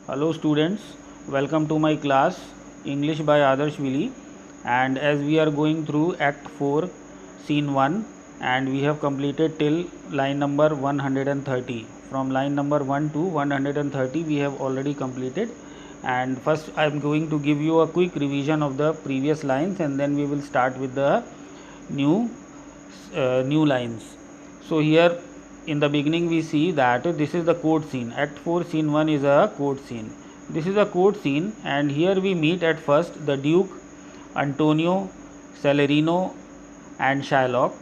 Hello students, welcome to my class English by Adarsh Vili, and as we are going through Act 4 Scene 1 and we have completed till line number 130. From line number 1 to 130 we have already completed, and first I am going to give you a quick revision of the previous lines and then we will start with the new new lines. So here in the beginning we see that this is the court scene. Act 4 scene 1 is a court scene. This is a court scene and here we meet at first the Duke, Antonio, Celerino and Shylock.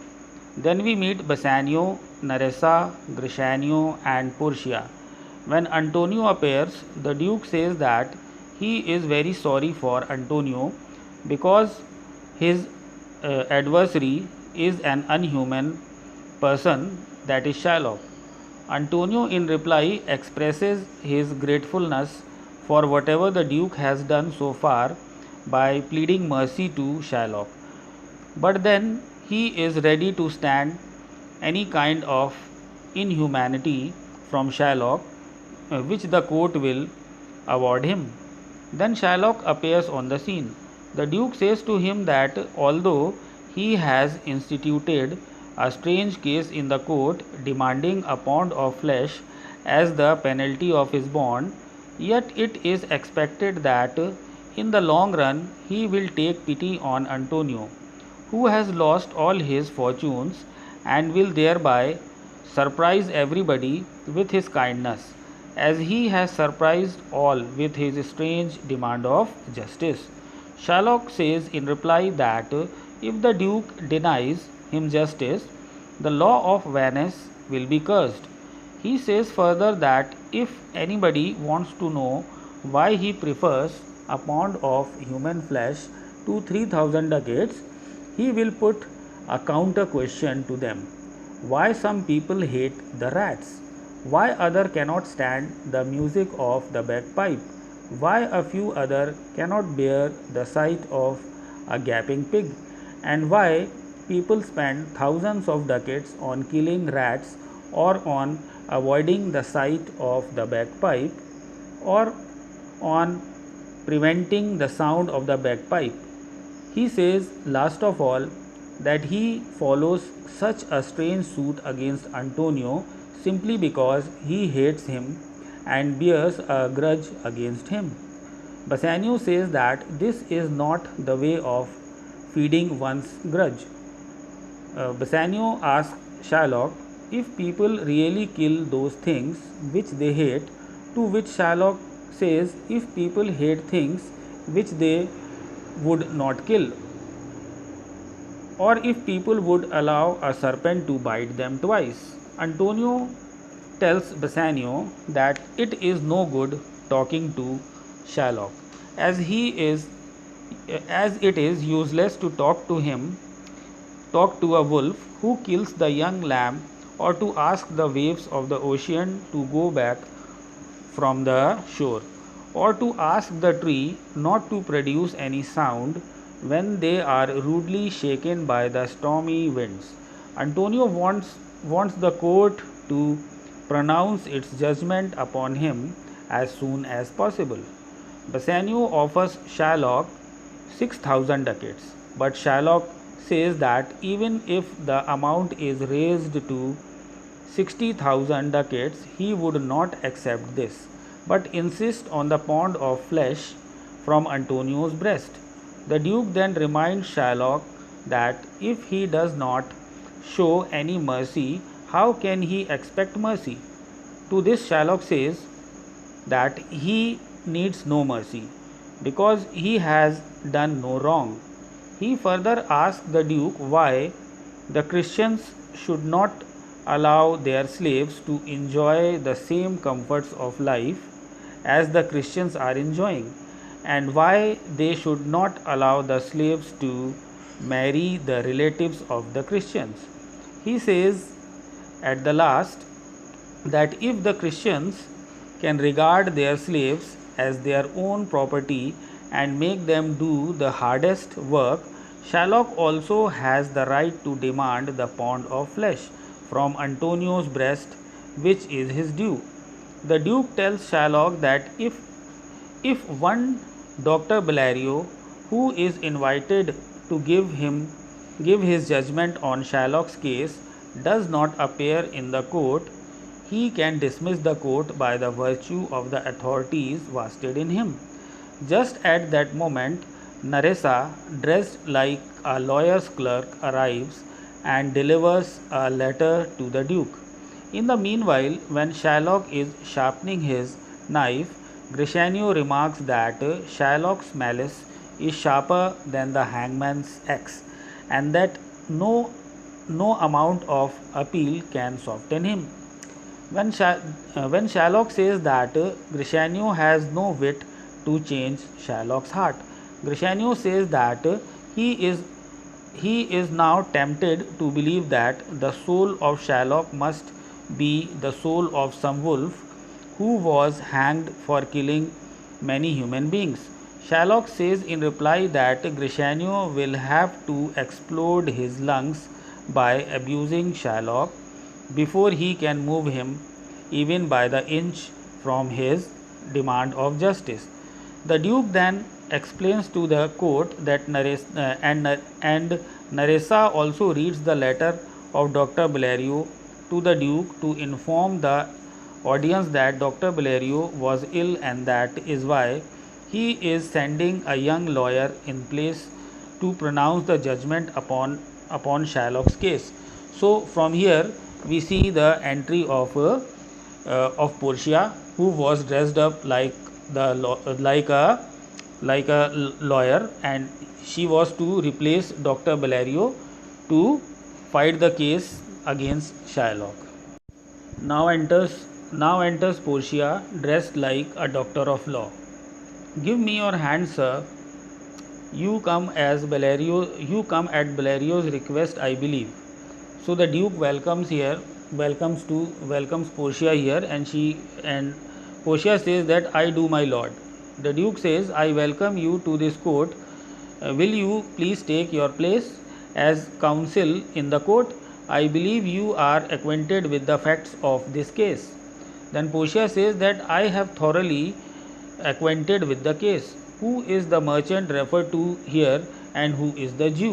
Then we meet Bassanio, Nerissa, Grishanio and Portia. When Antonio appears, the Duke says that he is very sorry for Antonio because his adversary is an unhuman person, that is Shylock. Antonio, in reply, expresses his gratefulness for whatever the Duke has done so far by pleading mercy to Shylock. But then he is ready to stand any kind of inhumanity from Shylock, which the court will award him. Then Shylock appears on the scene. The Duke says to him that although he has instituted a strange case in the court demanding a pound of flesh as the penalty of his bond, yet it is expected that in the long run he will take pity on Antonio, who has lost all his fortunes, and will thereby surprise everybody with his kindness, as he has surprised all with his strange demand of justice. Shylock says in reply that if the Duke denies him justice, the law of Venice will be cursed. He says further that if anybody wants to know why he prefers a pound of human flesh to 3000 ducats, he will put a counter question to them. Why some people hate the rats? Why other cannot stand the music of the bagpipe? Why a few other cannot bear the sight of a gaping pig? And why people spend thousands of ducats on killing rats or on avoiding the sight of the bagpipe or on preventing the sound of the bagpipe? He says, last of all, that he follows such a strange suit against Antonio simply because he hates him and bears a grudge against him. Bassanio says that this is not the way of feeding one's grudge. Bassanio asks Shylock if people really kill those things which they hate, to which Shylock says if people hate things which they would not kill, or if people would allow a serpent to bite them twice. Antonio tells Bassanio that it is no good talking to Shylock, as it is useless to talk to a wolf who kills the young lamb, or to ask the waves of the ocean to go back from the shore, or to ask the tree not to produce any sound when they are rudely shaken by the stormy winds. Antonio wants the court to pronounce its judgment upon him as soon as possible. Bassanio offers Shylock 6000 ducats, but Shylock says that even if the amount is raised to 60,000 ducats, he would not accept this, but insist on the pound of flesh from Antonio's breast. The Duke then reminds Shylock that if he does not show any mercy, how can he expect mercy? To this, Shylock says that he needs no mercy because he has done no wrong. He further asks the Duke why the Christians should not allow their slaves to enjoy the same comforts of life as the Christians are enjoying, and why they should not allow the slaves to marry the relatives of the Christians. He says at the last that if the Christians can regard their slaves as their own property and make them do the hardest work, Shylock also has the right to demand the pound of flesh from Antonio's breast, which is his due. The Duke tells Shylock that if If one Dr. Bellario, who is invited to give his judgment on Shylock's case, does not appear in the court, he can dismiss the court by the virtue of the authorities vested in him. Just at that moment, Nerissa, dressed like a lawyer's clerk, arrives and delivers a letter to the Duke. In the meanwhile, when Shylock is sharpening his knife, Grishanio remarks that Shylock's malice is sharper than the hangman's axe, and that no amount of appeal can soften him. When Shylock says that Grishanio has no wit to change Shylock's heart, Grishanio says that he is now tempted to believe that the soul of Shylock must be the soul of some wolf who was hanged for killing many human beings. Shylock says in reply that Grishanio will have to explode his lungs by abusing Shylock before he can move him even by the inch from his demand of justice. The Duke then explains to the court that Nerissa also reads the letter of Dr. Bellario to the Duke to inform the audience that Dr. Bellario was ill, and that is why he is sending a young lawyer in place to pronounce the judgment upon Shylock's case. So from here we see the entry of Portia, who was dressed up like a lawyer, and she was to replace Dr. Bellario to fight the case against Shylock. Now enters Portia, dressed like a doctor of law. "Give me your hand, sir. You come at Bellario's request, I believe." So the Duke welcomes Portia here, and Portia says that, "I do, my lord." The Duke says, "I welcome you to this court. Will you please take your place as counsel in the court? I believe you are acquainted with the facts of this case." Then Portia says that, "I have thoroughly acquainted with the case. Who is the merchant referred to here, and who is the Jew?"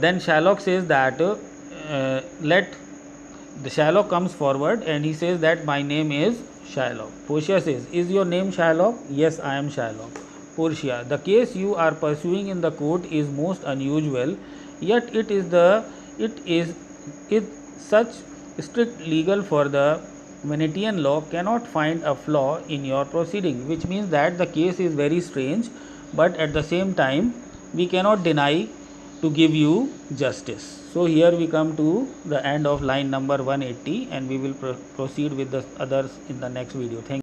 Then Shylock says that Shylock comes forward and he says that, "My name is Shylock." Portia says, "Is your name Shylock?" "Yes, I am Shylock." Portia, "The case you are pursuing in the court is most unusual, yet it is such strict legal for the Venetian law cannot find a flaw in your proceeding," which means that the case is very strange, but at the same time we cannot deny to give you justice. So here we come to the end of line number 180, and we will proceed with the others in the next video. Thank you.